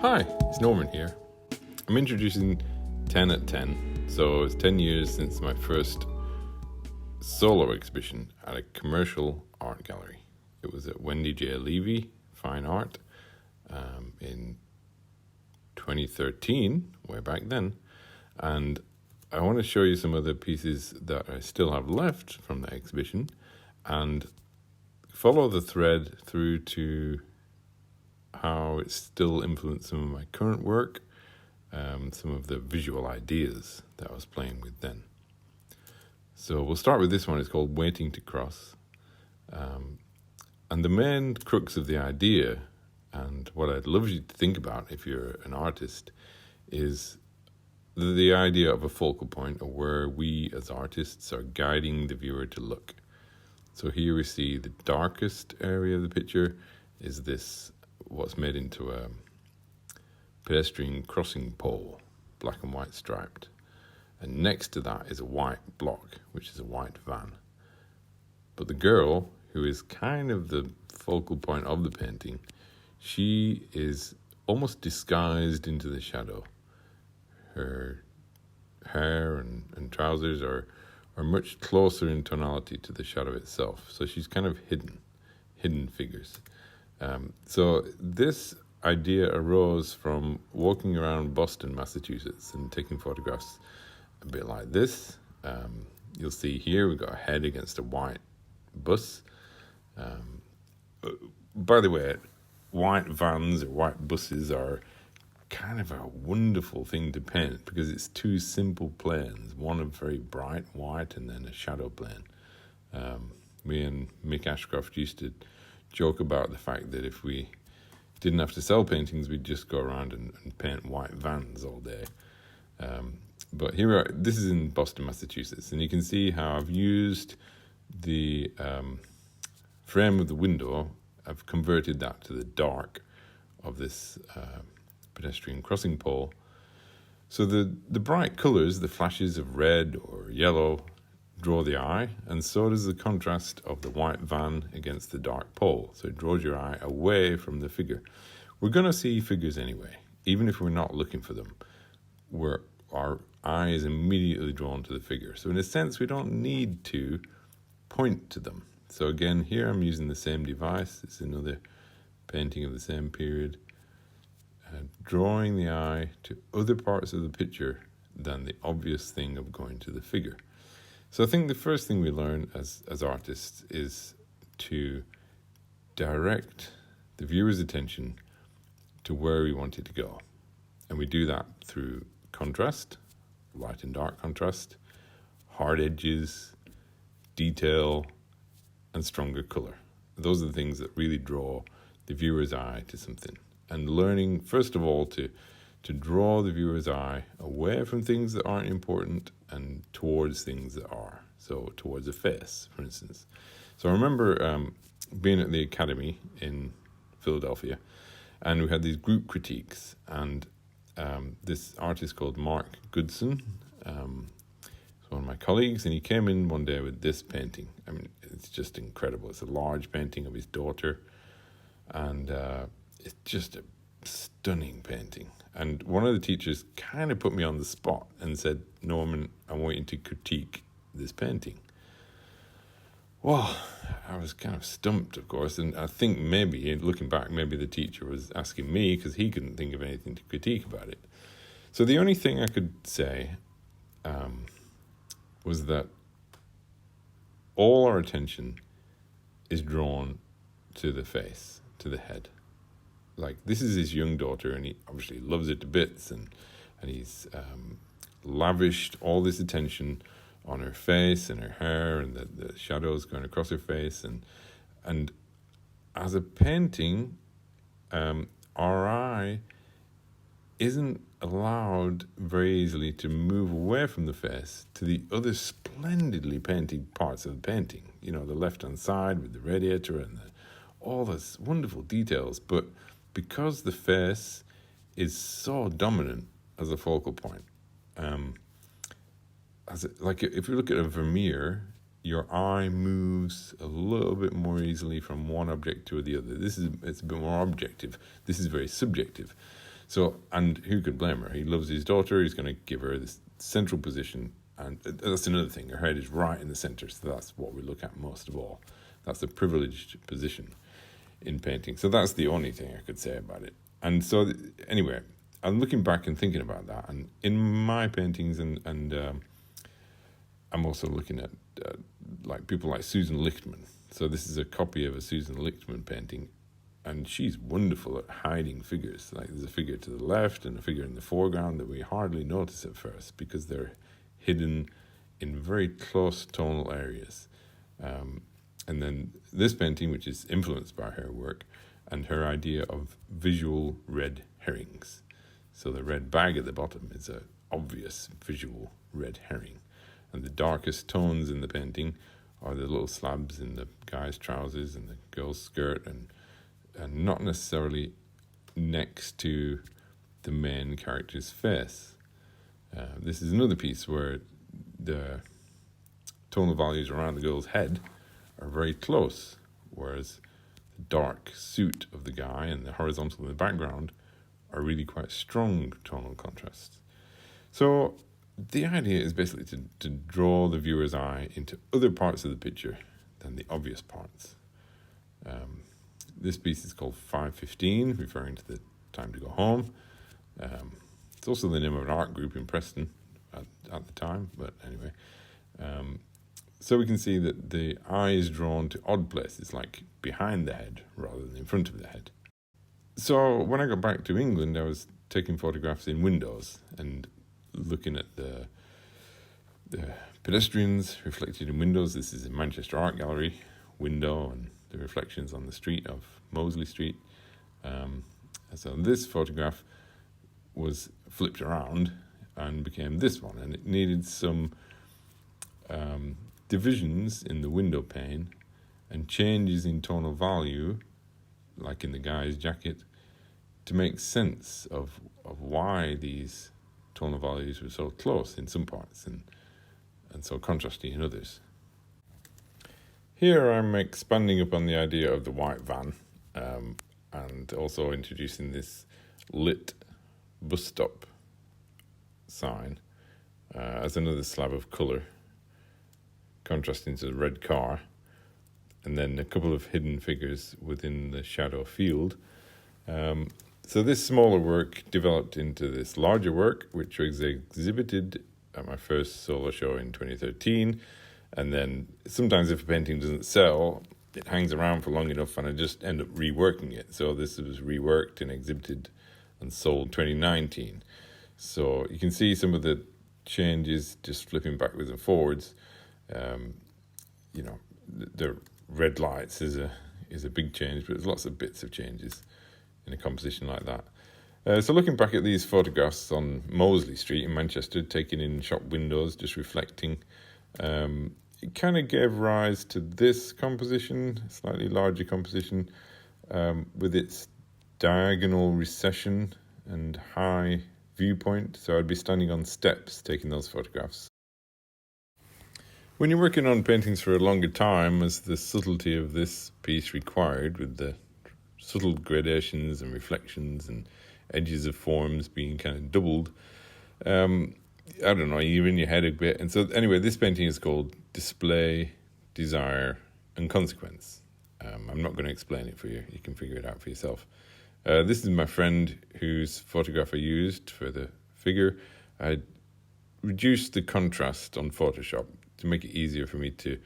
Hi, it's Norman here. I'm introducing 10 at 10. So it's 10 years since my first solo exhibition at a commercial art gallery. It was at Wendy J. Levy Fine Art in 2013, way back then. And I want to show you some of the pieces that I still have left from the exhibition and follow the thread through to how it still influenced some of my current work, some of the visual ideas that I was playing with then. So we'll start with this one. It's called Waiting to Cross. And the main crux of the idea, and what I'd love you to think about if you're an artist, is the idea of a focal point, or where we as artists are guiding the viewer to look. So here we see the darkest area of the picture is this, what's made into a pedestrian crossing pole, black and white striped. And next to that is a white block, which is a white van. But the girl, who is kind of the focal point of the painting, she is almost disguised into the shadow. Her hair and trousers are much closer in tonality to the shadow itself. So she's kind of hidden figures. So this idea arose from walking around Boston, Massachusetts, and taking photographs a bit like this. You'll see here we've got a head against a white bus. By the way, white vans or white buses are kind of a wonderful thing to paint because it's two simple planes, one of very bright white and then a shadow plane. Me and Mick Ashcroft used to joke about the fact that if we didn't have to sell paintings, we'd just go around and paint white vans all day. But here we are. This is in Boston, Massachusetts, and you can see how I've used the frame of the window. I've converted that to the dark of this pedestrian crossing pole. So the bright colours, the flashes of red or yellow, draw the eye, and so does the contrast of the white van against the dark pole. So it draws your eye away from the figure. We're going to see figures anyway, even if we're not looking for them. Our eye is immediately drawn to the figure. So in a sense, we don't need to point to them. So again, here I'm using the same device. It's another painting of the same period, drawing the eye to other parts of the picture than the obvious thing of going to the figure. So I think the first thing we learn as artists is to direct the viewer's attention to where we want it to go. And we do that through contrast, light and dark contrast, hard edges, detail, and stronger color. Those are the things that really draw the viewer's eye to something. And learning, first of all, to draw the viewer's eye away from things that aren't important and towards things that are. So towards a face, for instance. So I remember being at the Academy in Philadelphia, and we had these group critiques, and this artist called Mark Goodson was one of my colleagues, and he came in one day with this painting. I mean, it's just incredible. It's a large painting of his daughter, and it's just a stunning painting. And one of the teachers kind of put me on the spot and said, Norman, I want you to critique this painting. Well, I was kind of stumped, of course, and I think maybe, looking back, maybe the teacher was asking me because he couldn't think of anything to critique about it. So the only thing I could say was that all our attention is drawn to the face, to the head. Like, this is his young daughter, and he obviously loves it to bits, and he's lavished all this attention on her face and her hair and the shadows going across her face. And as a painting, our eye isn't allowed very easily to move away from the face to the other splendidly painted parts of the painting. You know, the left-hand side with the radiator and all those wonderful details. But because the face is so dominant as a focal point, if you look at a Vermeer, your eye moves a little bit more easily from one object to the other. It's a bit more objective. This is very subjective. So, and who could blame her? He loves his daughter. He's going to give her this central position. And that's another thing. Her head is right in the center. So that's what we look at most of all. That's a privileged position in painting. So that's the only thing I could say about it. And so, anyway, I'm looking back and thinking about that. And in my paintings, and I'm also looking at like people like Susan Lichtman. So this is a copy of a Susan Lichtman painting, and she's wonderful at hiding figures. Like there's a figure to the left and a figure in the foreground that we hardly notice at first because they're hidden in very close tonal areas. And then this painting, which is influenced by her work and her idea of visual red herrings. So the red bag at the bottom is an obvious visual red herring. And the darkest tones in the painting are the little slabs in the guy's trousers and the girl's skirt, and not necessarily next to the main character's face. This is another piece where the tonal values around the girl's head are very close, whereas the dark suit of the guy and the horizontal in the background are really quite strong tonal contrasts. So the idea is basically to draw the viewer's eye into other parts of the picture than the obvious parts. This piece is called 5:15, referring to the time to go home. It's also the name of an art group in Preston at the time, but anyway. So we can see that the eye is drawn to odd places, like behind the head rather than in front of the head. So when I got back to England, I was taking photographs in windows and looking at the pedestrians reflected in windows. This is a Manchester Art Gallery window and the reflections on the street of Mosley Street. So this photograph was flipped around and became this one, and it needed some divisions in the window pane and changes in tonal value, like in the guy's jacket, to make sense of why these tonal values were so close in some parts and so contrasty in others. Here I'm expanding upon the idea of the white van, and also introducing this lit bus stop sign as another slab of colour, contrasting to the red car, and then a couple of hidden figures within the shadow field. So this smaller work developed into this larger work, which was exhibited at my first solo show in 2013. And then sometimes if a painting doesn't sell, it hangs around for long enough and I just end up reworking it. So this was reworked and exhibited and sold 2019. So you can see some of the changes just flipping backwards and forwards. The red lights is a big change, but there's lots of bits of changes in a composition like that. So looking back at these photographs on Mosley Street in Manchester, taken in shop windows, just reflecting, it kind of gave rise to this composition, slightly larger composition, with its diagonal recession and high viewpoint. So I'd be standing on steps taking those photographs. When you're working on paintings for a longer time, as the subtlety of this piece required, with the subtle gradations and reflections and edges of forms being kind of doubled, I don't know, you're in your head a bit. And so anyway, this painting is called Display, Desire and Consequence. I'm not going to explain it for you. You can figure it out for yourself. This is my friend whose photograph I used for the figure. I reduced the contrast on Photoshop to make it easier for me to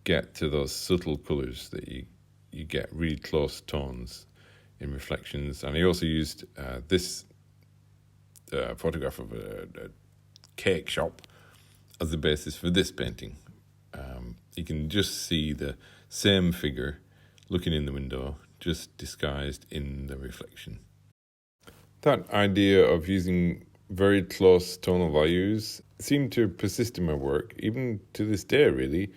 get to those subtle colours that you get really close tones in reflections. And I also used this photograph of a cake shop as the basis for this painting. You can just see the same figure looking in the window, just disguised in the reflection. That idea of using very close tonal values seemed to persist in my work, even to this day, really.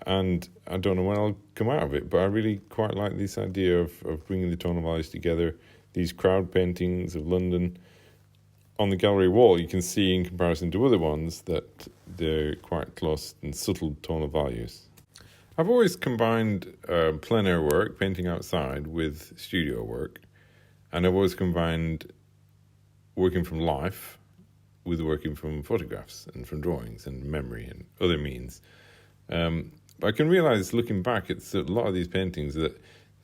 And I don't know when I'll come out of it, but I really quite like this idea of bringing the tonal values together. These crowd paintings of London on the gallery wall, you can see in comparison to other ones that they're quite close and subtle tonal values. I've always combined plein air work, painting outside, with studio work. And I've always combined working from life with working from photographs and from drawings and memory and other means. I can realize, looking back at a lot of these paintings, that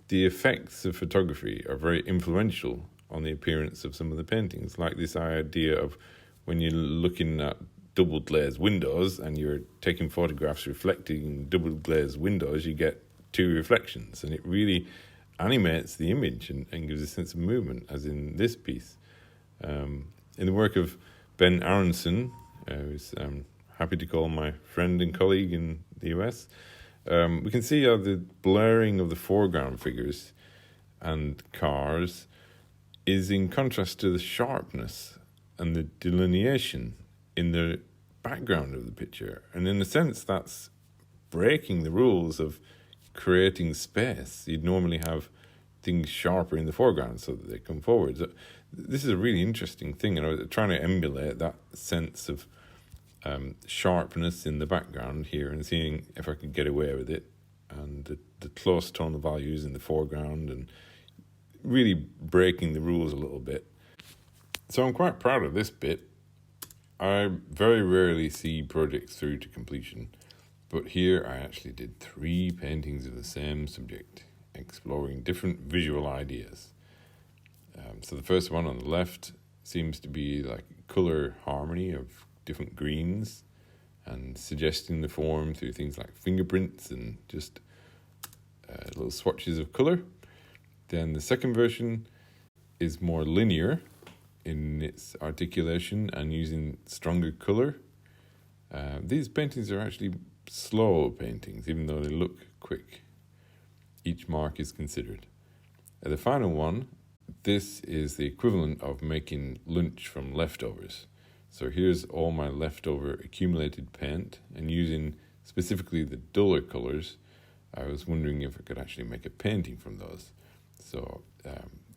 the effects of photography are very influential on the appearance of some of the paintings, like this idea of when you're looking at double glazed windows and you're taking photographs reflecting double glazed windows, you get two reflections, and it really animates the image and gives a sense of movement, as in this piece. In the work of Ben Aronson, who's happy to call my friend and colleague in the US, we can see how the blurring of the foreground figures and cars is in contrast to the sharpness and the delineation in the background of the picture. And in a sense, that's breaking the rules of creating space. You'd normally have things sharper in the foreground so that they come forward. So this is a really interesting thing, and I was trying to emulate that sense of sharpness in the background here and seeing if I could get away with it, and the close tonal values in the foreground, and really breaking the rules a little bit. So I'm quite proud of this bit. I very rarely see projects through to completion, but here I actually did 3 paintings of the same subject, exploring different visual ideas. So the first one on the left seems to be like colour harmony of different greens and suggesting the form through things like fingerprints and just little swatches of colour. Then the second version is more linear in its articulation and using stronger colour. These paintings are actually slow paintings, even though they look quick. Each mark is considered. The final one, this is the equivalent of making lunch from leftovers. So here's all my leftover accumulated paint, and using specifically the duller colours, I was wondering if I could actually make a painting from those. So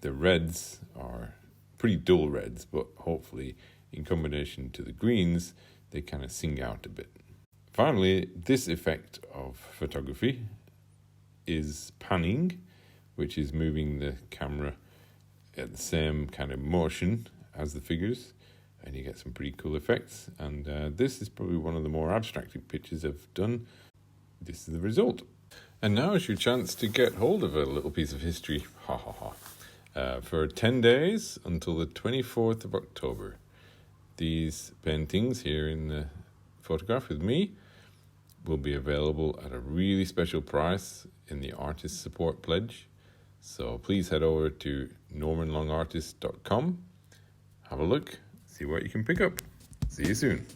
the reds are pretty dull reds, but hopefully in combination to the greens, they kind of sing out a bit. Finally, this effect of photography is panning, which is moving the camera at the same kind of motion as the figures, and you get some pretty cool effects. And this is probably one of the more abstracted pictures I've done. This is the result. And now is your chance to get hold of a little piece of history, for 10 days until the 24th of October. These paintings here in the photograph with me will be available at a really special price in the Artist Support Pledge. So please head over to normanlongartist.com, have a look, see what you can pick up. See you soon.